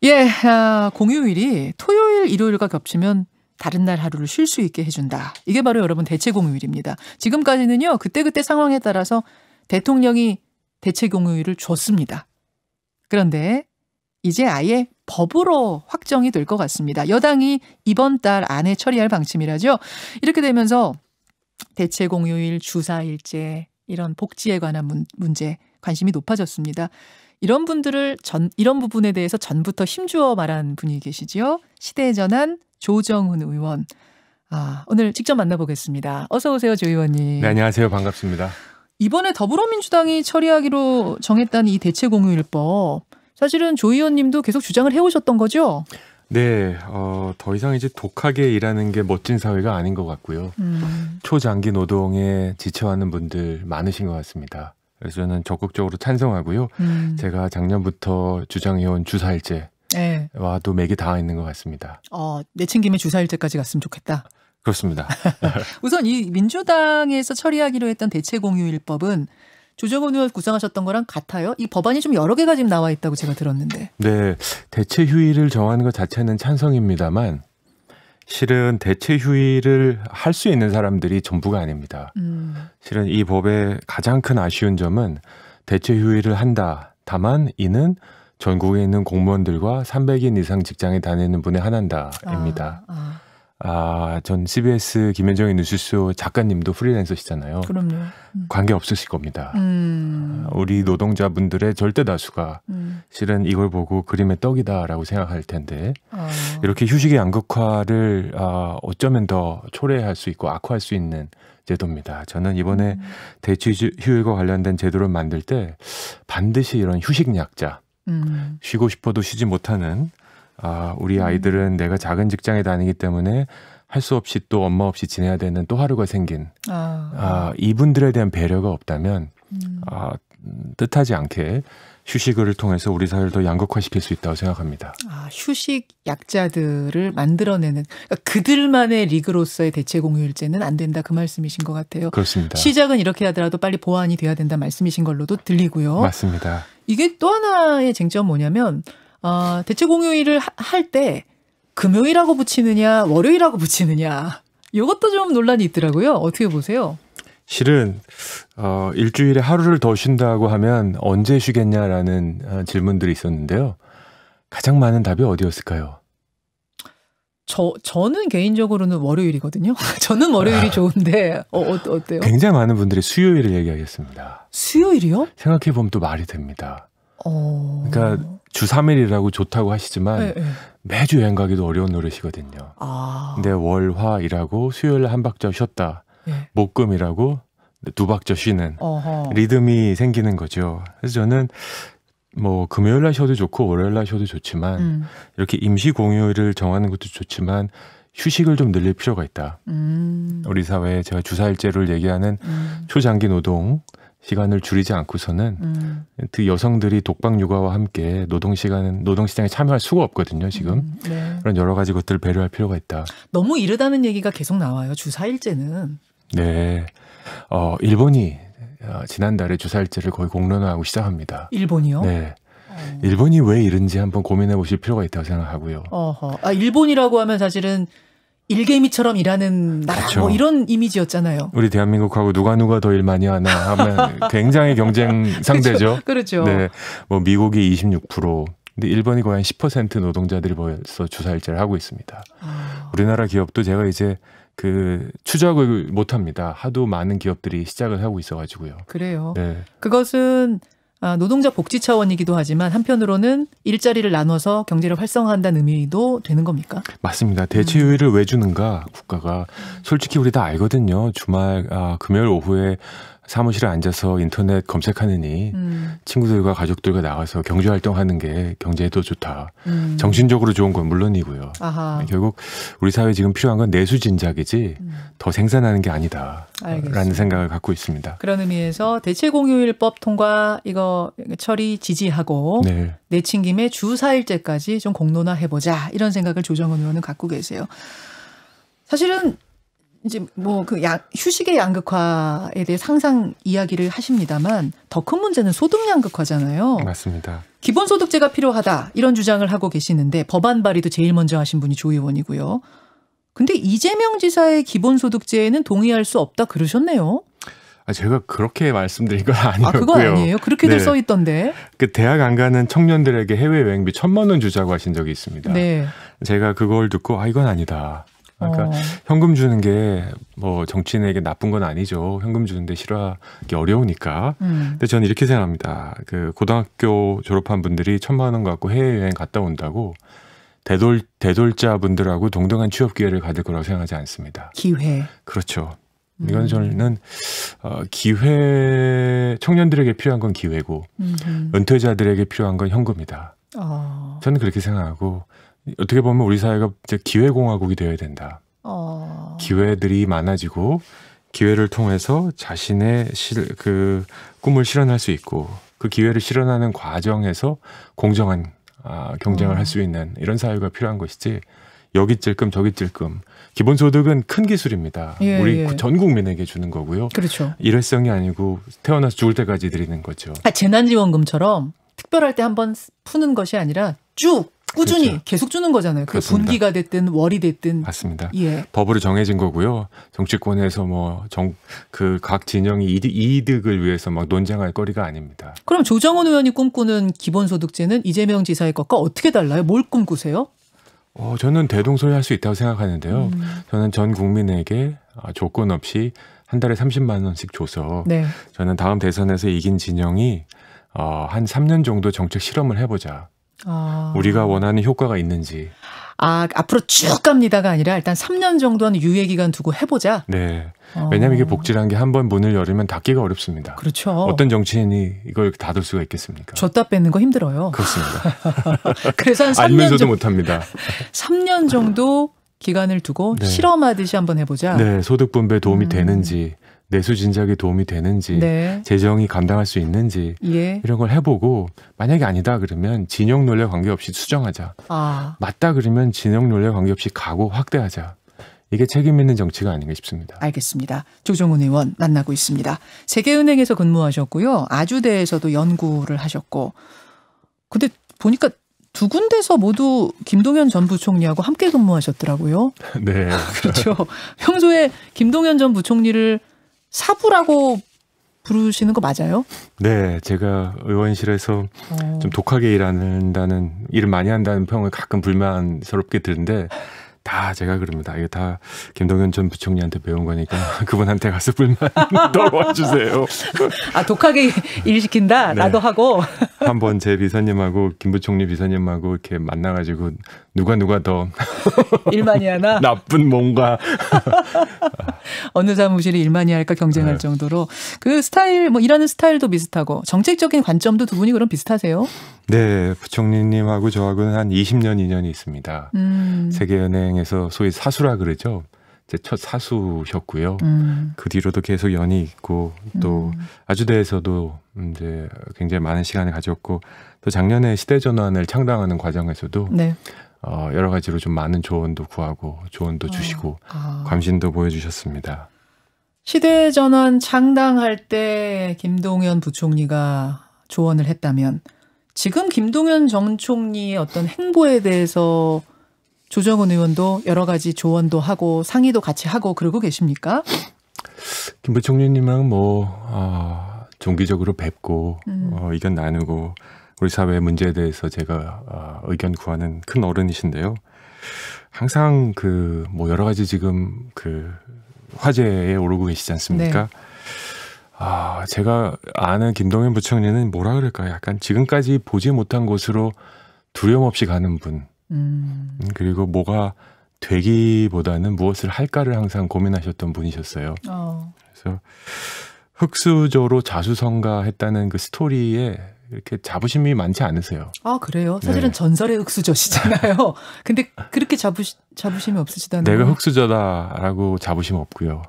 예, 공휴일이 토요일, 일요일과 겹치면 다른 날 하루를 쉴 수 있게 해준다. 이게 바로 여러분 대체 공휴일입니다. 지금까지는요, 그때그때 상황에 따라서 대통령이 대체 공휴일을 줬습니다. 그런데 이제 아예 법으로 확정이 될 것 같습니다. 여당이 이번 달 안에 처리할 방침이라죠. 이렇게 되면서 대체 공휴일, 주사일제, 이런 복지에 관한 문제 관심이 높아졌습니다. 이런 부분에 대해서 전부터 힘주어 말한 분이 계시죠. 시대의 전환 조정훈 의원. 오늘 직접 만나보겠습니다. 어서 오세요, 조 의원님. 네, 안녕하세요. 반갑습니다. 이번에 더불어민주당이 처리하기로 정했다는 이 대체 공휴일법. 사실은 조 의원님도 계속 주장을 해오셨던 거죠? 네, 더 이상 이제 독하게 일하는 게 멋진 사회가 아닌 것 같고요. 초장기 노동에 지쳐하는 분들 많으신 것 같습니다. 그래서 저는 적극적으로 찬성하고요. 제가 작년부터 주장해온 주사일제와도 네. 맥이 닿아 있는 것 같습니다. 내친 김에 주사일제까지 갔으면 좋겠다. 그렇습니다. 우선 이 민주당에서 처리하기로 했던 대체 공휴일법은 조정훈 의원 구상하셨던 거랑 같아요? 이 법안이 좀 여러 개가 지금 나와 있다고 제가 들었는데. 네, 대체 휴일을 정하는 것 자체는 찬성입니다만 실은 대체 휴일을 할 수 있는 사람들이 전부가 아닙니다. 실은 이 법의 가장 큰 아쉬운 점은 대체 휴일을 한다. 다만 이는 전국에 있는 공무원들과 300인 이상 직장에 다니는 분에 한한다입니다. 전 CBS 김현정의 뉴스쇼 작가님도 프리랜서시잖아요. 그럼요. 관계 없으실 겁니다. 우리 노동자분들의 절대 다수가 실은 이걸 보고 그림의 떡이다라고 생각할 텐데 이렇게 휴식의 양극화를 어쩌면 더 초래할 수 있고 악화할 수 있는 제도입니다. 저는 이번에 대체 휴일과 관련된 제도를 만들 때 반드시 이런 휴식 약자, 쉬고 싶어도 쉬지 못하는 우리 아이들은 내가 작은 직장에 다니기 때문에 할 수 없이 또 엄마 없이 지내야 되는 또 하루가 생긴 이분들에 대한 배려가 없다면 뜻하지 않게 휴식을 통해서 우리 사회를 더 양극화시킬 수 있다고 생각합니다. 휴식 약자들을 만들어내는, 그러니까 그들만의 리그로서의 대체 공휴일제는 안 된다, 그 말씀이신 것 같아요. 그렇습니다. 시작은 이렇게 하더라도 빨리 보완이 돼야 된다 말씀이신 걸로도 들리고요. 맞습니다. 이게 또 하나의 쟁점은 뭐냐면 대체 공휴일을 할 때 금요일하고 붙이느냐 월요일하고 붙이느냐, 이것도 좀 논란이 있더라고요. 어떻게 보세요? 실은 일주일에 하루를 더 쉰다고 하면 언제 쉬겠냐라는 질문들이 있었는데요. 가장 많은 답이 어디였을까요? 저는 개인적으로는 월요일이거든요. 저는 월요일이 좋은데 어때요? 굉장히 많은 분들이 수요일을 얘기하겠습니다. 수요일이요? 생각해보면 또 말이 됩니다. 그러니까 주 3일이라고 좋다고 하시지만 네. 매주 여행 가기도 어려운 노릇이거든요. 근데 월, 화 일하고 수요일 한 박자 쉬었다. 네. 목금이라고 두 박자 쉬는 리듬이 생기는 거죠. 그래서 저는 뭐 금요일 날 쉬어도 좋고 월요일 날 쉬어도 좋지만 이렇게 임시 공휴일을 정하는 것도 좋지만 휴식을 좀 늘릴 필요가 있다. 우리 사회에 제가 주사일제를 얘기하는 초장기 노동 시간을 줄이지 않고서는 그 여성들이 독박 육아와 함께 노동시장에 참여할 수가 없거든요, 지금. 네. 그런 여러 가지 것들을 배려할 필요가 있다. 너무 이르다는 얘기가 계속 나와요, 주사일제는. 네. 일본이 지난달에 주사일제를 거의 공론화하고 시작합니다. 일본이요? 네. 일본이 왜 이른지 한번 고민해 보실 필요가 있다고 생각하고요. 일본이라고 하면 사실은 일개미처럼 일하는 나라, 그렇죠. 뭐 이런 이미지였잖아요. 우리 대한민국하고 누가 더 일 많이 하나 하면 굉장히 경쟁 상대죠. 그렇죠. 네, 뭐 미국이 26%, 근데 일본이 거의 한 10% 노동자들이 벌써 주사일제를 하고 있습니다. 우리나라 기업도 제가 이제 추적을 못 합니다. 하도 많은 기업들이 시작을 하고 있어가지고요. 그래요. 네. 그것은 노동자 복지 차원이기도 하지만 한편으로는 일자리를 나눠서 경제를 활성화한다는 의미도 되는 겁니까? 맞습니다. 대체 휴일을 왜 주는가, 국가가. 솔직히 우리 다 알거든요. 주말, 금요일 오후에 사무실에 앉아서 인터넷 검색하느니 친구들과 가족들과 나가서 경제활동하는 게 경제에도 좋다. 정신적으로 좋은 건 물론이고요. 결국 우리 사회에 지금 필요한 건 내수 진작이지 더 생산하는 게 아니다. 알겠습니다. 라는 생각을 갖고 있습니다. 그런 의미에서 대체공휴일법 통과 이거 처리 지지하고 네. 내친 김에 주 4일제까지 좀 공론화해보자, 이런 생각을 조정훈 의원은 갖고 계세요. 사실은 이제 뭐 휴식의 양극화에 대해 항상 이야기를 하십니다만 더 큰 문제는 소득 양극화잖아요. 맞습니다. 기본소득제가 필요하다 이런 주장을 하고 계시는데 법안 발의도 제일 먼저 하신 분이 조 의원이고요. 근데 이재명 지사의 기본소득제에는 동의할 수 없다 그러셨네요. 제가 그렇게 말씀드린 건 아니었고요. 그거 아니에요? 그렇게들 써 있던데. 그 대학 안 가는 청년들에게 해외여행비 1,000만 원 주자고 하신 적이 있습니다. 네. 제가 그걸 듣고 이건 아니다. 그러니까 현금 주는 게 뭐 정치인에게 나쁜 건 아니죠. 현금 주는데 싫어하기 어려우니까. 근데 저는 이렇게 생각합니다. 그 고등학교 졸업한 분들이 1,000만 원 갖고 해외여행 갔다 온다고 대졸자 분들하고 동등한 취업 기회를 가질 거라고 생각하지 않습니다. 기회. 그렇죠. 이건 저는 기회, 청년들에게 필요한 건 기회고 은퇴자들에게 필요한 건 현금이다. 저는 그렇게 생각하고 어떻게 보면 우리 사회가 이제 기회공화국이 되어야 된다. 기회들이 많아지고 기회를 통해서 자신의 그 꿈을 실현할 수 있고 그 기회를 실현하는 과정에서 공정한 경쟁을 할 수 있는 이런 사회가 필요한 것이지 여기 찔끔 저기 찔끔. 기본소득은 큰 기술입니다. 우리 전 국민에게 주는 거고요. 그렇죠. 일회성이 아니고 태어나서 죽을 때까지 드리는 거죠. 재난지원금처럼 특별할 때 한번 푸는 것이 아니라 쭉 꾸준히 그렇죠. 계속 주는 거잖아요. 그 분기가 됐든 월이 됐든. 맞습니다. 법으로 정해진 거고요. 정치권에서 그 각 진영이 이득을 위해서 막 논쟁할 거리가 아닙니다. 그럼 조정훈 의원이 꿈꾸는 기본소득제는 이재명 지사의 것과 어떻게 달라요? 뭘 꿈꾸세요? 저는 대동소이할 수 있다고 생각하는데요. 저는 전 국민에게 조건 없이 한 달에 30만 원씩 줘서 저는 다음 대선에서 이긴 진영이 한 3년 정도 정책 실험을 해보자. 우리가 원하는 효과가 있는지. 앞으로 쭉 갑니다가 아니라 일단 3년 정도는 유예기간 두고 해보자. 네. 왜냐하면 이게 복지라는 게 한 번 문을 열으면 닫기가 어렵습니다. 그렇죠. 어떤 정치인이 이걸 닫을 수가 있겠습니까? 줬다 뺏는 거 힘들어요. 그렇습니다. 그래서 한 3년 알면서도 못합니다. 3년 정도 기간을 두고 실험하듯이 한번 해보자. 네. 소득 분배에 도움이 되는지. 내수 진작에 도움이 되는지 재정이 감당할 수 있는지 이런 걸 해보고 만약에 아니다 그러면 진영 논리와 관계없이 수정하자. 맞다 그러면 진영 논리와 관계없이 가고 확대하자. 이게 책임 있는 정치가 아닌가 싶습니다. 알겠습니다. 조정훈 의원 만나고 있습니다. 세계은행에서 근무하셨고요. 아주대에서도 연구를 하셨고. 근데 보니까 두 군데서 모두 김동연 전 부총리하고 함께 근무하셨더라고요. 네. 그렇죠. 평소에 김동연 전 부총리를 사부라고 부르시는 거 맞아요? 네, 제가 의원실에서 좀 독하게 일을 많이 한다는 평을 가끔 불만스럽게 드는데 다 제가 그럽니다. 이게 다 김동연 전 부총리한테 배운 거니까 그분한테 가서 불만 덜어주세요. 독하게 일 시킨다? 네. 나도 하고. 한번 제 비서님하고 김 부총리 비서님하고 이렇게 만나가지고 누가 더 일 많이 하나? 나쁜 뭔가 어느 사무실이 일 많이 할까 경쟁할 정도로 그 스타일 일하는 스타일도 비슷하고 정책적인 관점도 두 분이 그럼 비슷하세요? 네, 부총리님하고 저하고는 한 20년 인연이 있습니다. 세계은행에서 소위 사수라 그러죠. 제 첫 사수셨고요. 그 뒤로도 계속 연이 있고 또 아주대에서도 이제 굉장히 많은 시간을 가졌고 또 작년에 시대전환을 창당하는 과정에서도 여러 가지로 좀 많은 조언도 구하고 조언도 주시고 관심도 보여주셨습니다. 시대전환 창당할 때 김동연 부총리가 조언을 했다면 지금 김동연 전 총리의 어떤 행보에 대해서 조정훈 의원도 여러 가지 조언도 하고 상의도 같이 하고 그러고 계십니까? 김 부총리님은 정기적으로 뵙고 의견 나누고 우리 사회의 문제에 대해서 제가 의견 구하는 큰 어른이신데요. 항상 여러 가지 지금 화제에 오르고 계시지 않습니까? 제가 아는 김동연 부총리는 뭐라 그럴까요? 약간 지금까지 보지 못한 곳으로 두려움 없이 가는 분. 그리고 뭐가 되기보다는 무엇을 할까를 항상 고민하셨던 분이셨어요. 그래서 흑수저로 자수성가했다는 그 스토리에 이렇게 자부심이 많지 않으세요. 그래요? 사실은 전설의 흑수저시잖아요. 근데 그렇게 자부심이 없으시다는 내가 흑수저다라고 자부심 없고요.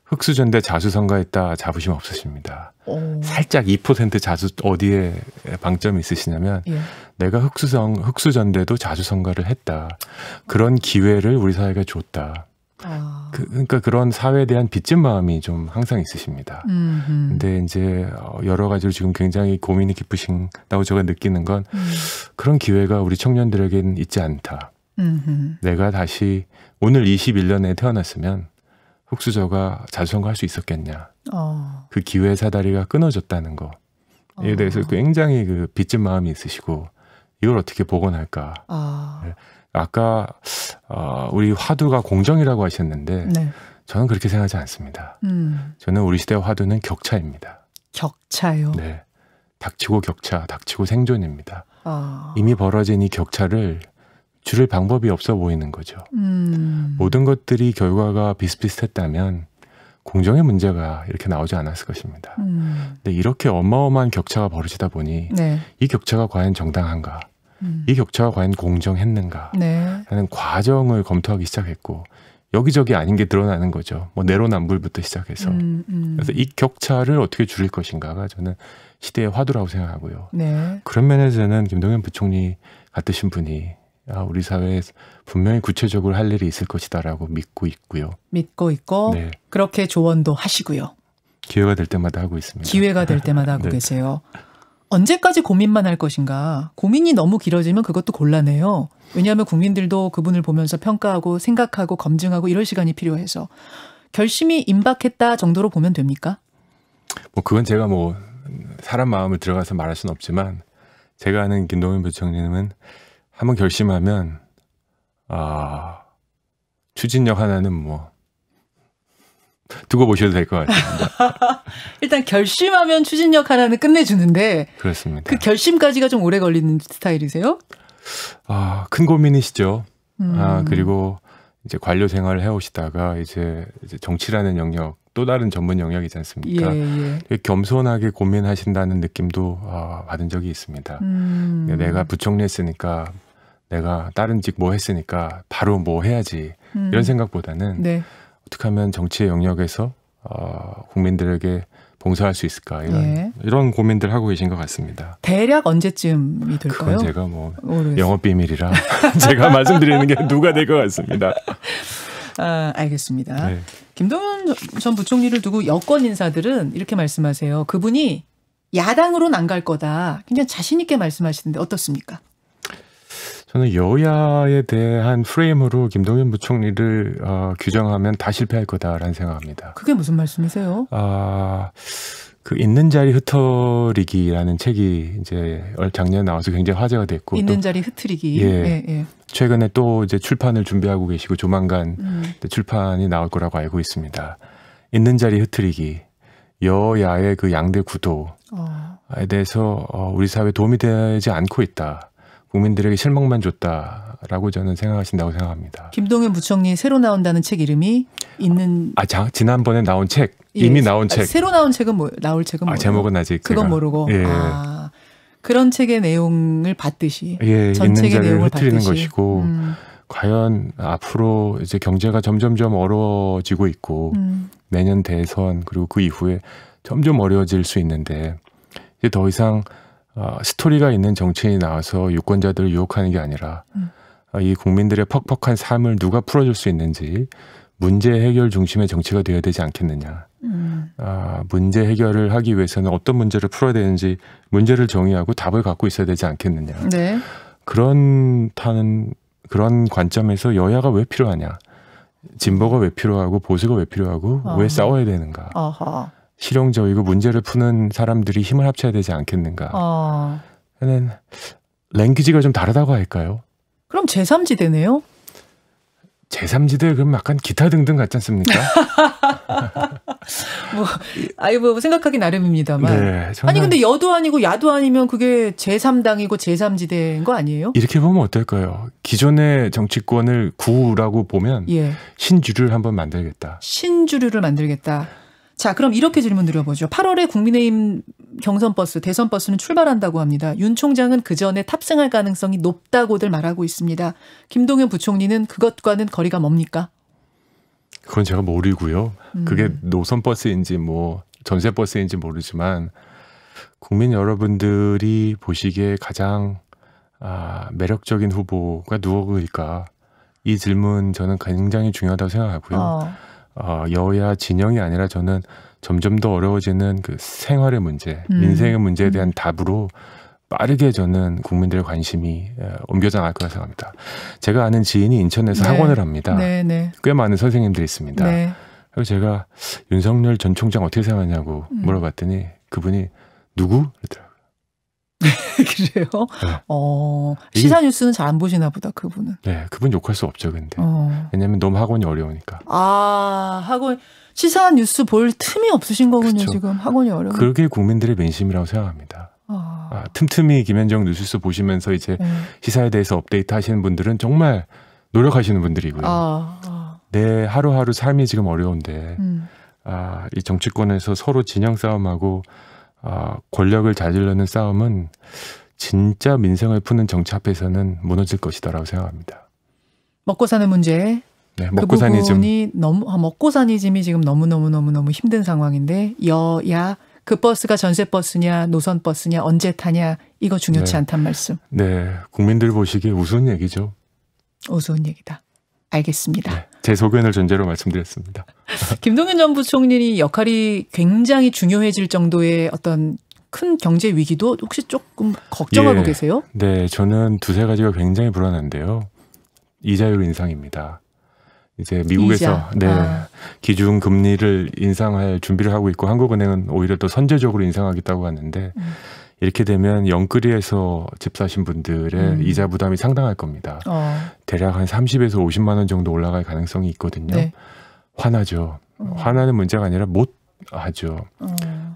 흑수저인데 자수성가했다 자부심 없으십니다. 살짝 2% 자수 어디에 방점이 있으시냐면 내가 흑수저인데도 자수성가를 했다. 그런 기회를 우리 사회가 줬다. 그러니까 그런 사회에 대한 빚진 마음이 좀 항상 있으십니다. 근데 이제 여러 가지로 지금 굉장히 고민이 깊으신다고 제가 느끼는 건 그런 기회가 우리 청년들에게는 있지 않다. 내가 다시 오늘 21년에 태어났으면 흑수저가 자수성가할 수 있었겠냐. 그 기회 사다리가 끊어졌다는 거. 이에 대해서 굉장히 그 빚진 마음이 있으시고 이걸 어떻게 복원할까. 아까 우리 화두가 공정이라고 하셨는데 네. 저는 그렇게 생각하지 않습니다. 저는 우리 시대의 화두는 격차입니다. 격차요? 네. 닥치고 격차, 닥치고 생존입니다. 이미 벌어진 이 격차를 줄일 방법이 없어 보이는 거죠. 모든 것들이 결과가 비슷비슷했다면 공정의 문제가 이렇게 나오지 않았을 것입니다. 근데 이렇게 어마어마한 격차가 벌어지다 보니 네. 이 격차가 과연 정당한가? 이 격차가 과연 공정했는가 네. 하는 과정을 검토하기 시작했고 여기저기 아닌 게 드러나는 거죠. 뭐 내로남불부터 시작해서 그래서 이 격차를 어떻게 줄일 것인가가 저는 시대의 화두라고 생각하고요. 네. 그런 면에서 저는 김동연 부총리 같으신 분이 우리 사회에 분명히 구체적으로 할 일이 있을 것이다라고 믿고 있고요. 믿고 있고 네. 그렇게 조언도 하시고요. 기회가 될 때마다 하고 있습니다. 기회가 될 때마다 하고 네. 계세요. 언제까지 고민만 할 것인가? 고민이 너무 길어지면 그것도 곤란해요. 왜냐하면 국민들도 그분을 보면서 평가하고 생각하고 검증하고 이럴 시간이 필요해서 결심이 임박했다 정도로 보면 됩니까? 뭐 그건 제가 뭐 사람 마음을 들어가서 말할 수는 없지만 제가 아는 김동연 부총리님은 한번 결심하면 추진력 하나는 뭐 두고 보셔도 될 것 같습니다. 일단 결심하면 추진력 하나는 끝내주는데 그렇습니다. 그 결심까지가 좀 오래 걸리는 스타일이세요? 큰 고민이시죠. 그리고 이제 관료 생활을 해오시다가 이제 정치라는 영역 또 다른 전문 영역이지 않습니까? 예, 예. 겸손하게 고민하신다는 느낌도 받은 적이 있습니다. 내가 부총리 했으니까 내가 다른 직 뭐 했으니까 바로 뭐 해야지 이런 생각보다는 네. 어떻게 하면 정치의 영역에서 국민들에게 봉사할 수 있을까 이런 고민들 하고 계신 것 같습니다. 대략 언제쯤이 될까요? 그건 제가 뭐 영업 비밀이라 제가 말씀드리는 게 누가 될 것 같습니다. 알겠습니다. 네. 김동연 전 부총리를 두고 여권 인사들은 이렇게 말씀하세요. 그분이 야당으로는 안 갈 거다. 굉장히 자신 있게 말씀하시는데 어떻습니까? 저는 여야에 대한 프레임으로 김동연 부총리를 규정하면 다 실패할 거다라는 생각합니다. 그게 무슨 말씀이세요? 그 있는 자리 흩어리기라는 책이 이제 작년에 나와서 굉장히 화제가 됐고 있는 자리 흩어리기. 예. 최근에 또 이제 출판을 준비하고 계시고 조만간 출판이 나올 거라고 알고 있습니다. 있는 자리 흩어리기. 여야의 그 양대 구도에 대해서 우리 사회에 도움이 되지 않고 있다. 국민들에게 실망만 줬다라고 저는 생각하신다고 생각합니다. 김동연 부총리 새로 나온다는 책 이름이 있는 지난번에 나온 책 이미 나온 책 새로 나온 책은 나올 책은 뭐예요? 제목은 아직 그건 모르고 그런 책의 내용을 봤듯이 전 있는 책의 내용을 흐트리는 것이고 과연 앞으로 이제 경제가 점점점 어려워지고 있고 내년 대선 그리고 그 이후에 점점 어려워질 수 있는데 이제 더 이상 스토리가 있는 정치인이 나와서 유권자들을 유혹하는 게 아니라 이 국민들의 퍽퍽한 삶을 누가 풀어줄 수 있는지 문제 해결 중심의 정치가 되어야 되지 않겠느냐. 문제 해결을 하기 위해서는 어떤 문제를 풀어야 되는지 문제를 정의하고 답을 갖고 있어야 되지 않겠느냐. 네. 그런 관점에서 여야가 왜 필요하냐. 진보가 왜 필요하고 보수가 왜 필요하고 왜 싸워야 되는가. 실용적이고 문제를 푸는 사람들이 힘을 합쳐야 되지 않겠는가. 저는 랭귀지가 좀 다르다고 할까요? 그럼 제3지대네요? 제3지대 그럼 약간 기타 등등 같지 않습니까? 뭐 생각하기 나름입니다만. 네, 아니 근데 여도 아니고 야도 아니면 그게 제3당이고 제3지대인 거 아니에요? 이렇게 보면 어떨까요? 기존의 정치권을 구라고 보면 신주류를 한번 만들겠다. 신주류를 만들겠다. 자, 그럼 이렇게 질문 드려보죠. 8월에 국민의힘 경선버스, 대선버스는 출발한다고 합니다. 윤 총장은 그 전에 탑승할 가능성이 높다고들 말하고 있습니다. 김동연 부총리는 그것과는 거리가 뭡니까? 그건 제가 모르고요. 그게 노선버스인지 뭐 전세버스인지 모르지만 국민 여러분들이 보시기에 가장 매력적인 후보가 누구일까? 이 질문 저는 굉장히 중요하다고 생각하고요. 여야 진영이 아니라 저는 점점 더 어려워지는 그 생활의 문제, 민생의 문제에 대한 답으로 빠르게 저는 국민들의 관심이 옮겨져 나갈 거라 생각합니다. 제가 아는 지인이 인천에서 네. 학원을 합니다. 네. 꽤 많은 선생님들이 있습니다. 네. 그리고 제가 윤석열 전 총장 어떻게 생각하냐고 물어봤더니 그분이 누구? 그러더라고요. 그래요? 네. 시사 뉴스는 잘 안 보시나 보다, 그분은. 네, 그분 욕할 수 없죠, 근데. 왜냐면 너무 학원이 어려우니까. 학원, 시사 뉴스 볼 틈이 없으신 거군요, 그렇죠. 지금. 학원이 어려워. 그게 국민들의 민심이라고 생각합니다. 틈틈이 김현정 뉴스 보시면서 이제 시사에 대해서 업데이트 하시는 분들은 정말 노력하시는 분들이고요. 내 하루하루 삶이 지금 어려운데, 이 정치권에서 서로 진영 싸움하고, 권력을 자질러는 싸움은 진짜 민생을 푸는 정치 앞에서는 무너질 것이다라고 생각합니다. 먹고 사는 문제. 네, 먹고 사니즘. 먹고 사니즘이 지금 너무 힘든 상황인데 여야 그 버스가 전세 버스냐 노선 버스냐 언제 타냐 이거 중요치 네. 않단 말씀. 네, 국민들 보시기에 우스운 얘기죠. 우스운 얘기다. 알겠습니다. 네, 제 소견을 전제로 말씀드렸습니다. 김동연 전 부총리 역할이 굉장히 중요해질 정도의 어떤 큰 경제 위기도 혹시 조금 걱정하고 계세요? 네, 저는 두세 가지가 굉장히 불안한데요. 이자율 인상입니다. 이제 미국에서 기준 금리를 인상할 준비를 하고 있고 한국은행은 오히려 더 선제적으로 인상하겠다고 하는데 이렇게 되면 영끌이에서 집 사신 분들의 이자 부담이 상당할 겁니다. 대략 한 30에서 50만 원 정도 올라갈 가능성이 있거든요. 네. 화나죠. 화나는 문제가 아니라 못 하죠.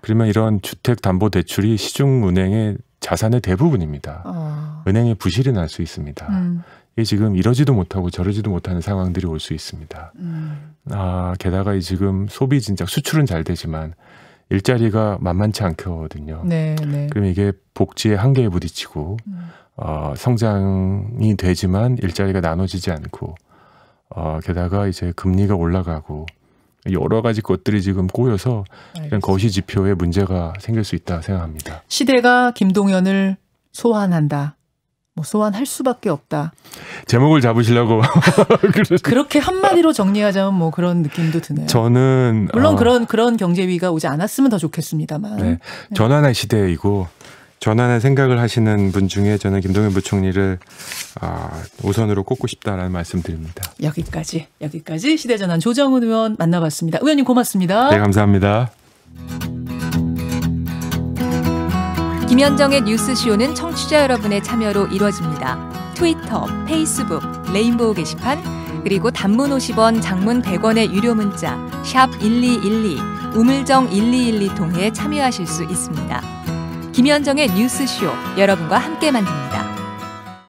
그러면 이런 주택담보대출이 시중은행의 자산의 대부분입니다. 은행에 부실이 날 수 있습니다. 이게 지금 이러지도 못하고 저러지도 못하는 상황들이 올 수 있습니다. 게다가 지금 소비 진작 수출은 잘 되지만 일자리가 만만치 않거든요. 네. 그럼 이게 복지의 한계에 부딪히고 성장이 되지만 일자리가 나눠지지 않고 게다가 이제 금리가 올라가고 여러 가지 것들이 지금 꼬여서 이런 거시 지표에 문제가 생길 수 있다 생각합니다. 시대가 김동연을 소환한다. 소환할 수밖에 없다. 제목을 잡으시려고 그렇게 한마디로 정리하자면 그런 느낌도 드네요. 저는 물론 그런 경제 위기가 오지 않았으면 더 좋겠습니다만. 네. 전환의 시대이고 전환의 생각을 하시는 분 중에 저는 김동연 부총리를 우선으로 꼽고 싶다라는 말씀드립니다. 여기까지 시대전환 조정훈 의원 만나봤습니다. 의원님 고맙습니다. 네, 감사합니다. 김현정의 뉴스쇼는 청취자 여러분의 참여로 이루어집니다. 트위터, 페이스북, 레인보우 게시판, 그리고 단문 50원, 장문 100원의 유료 문자 샵 1212, 우물정 1212 통해 참여하실 수 있습니다. 김현정의 뉴스쇼, 여러분과 함께 만듭니다.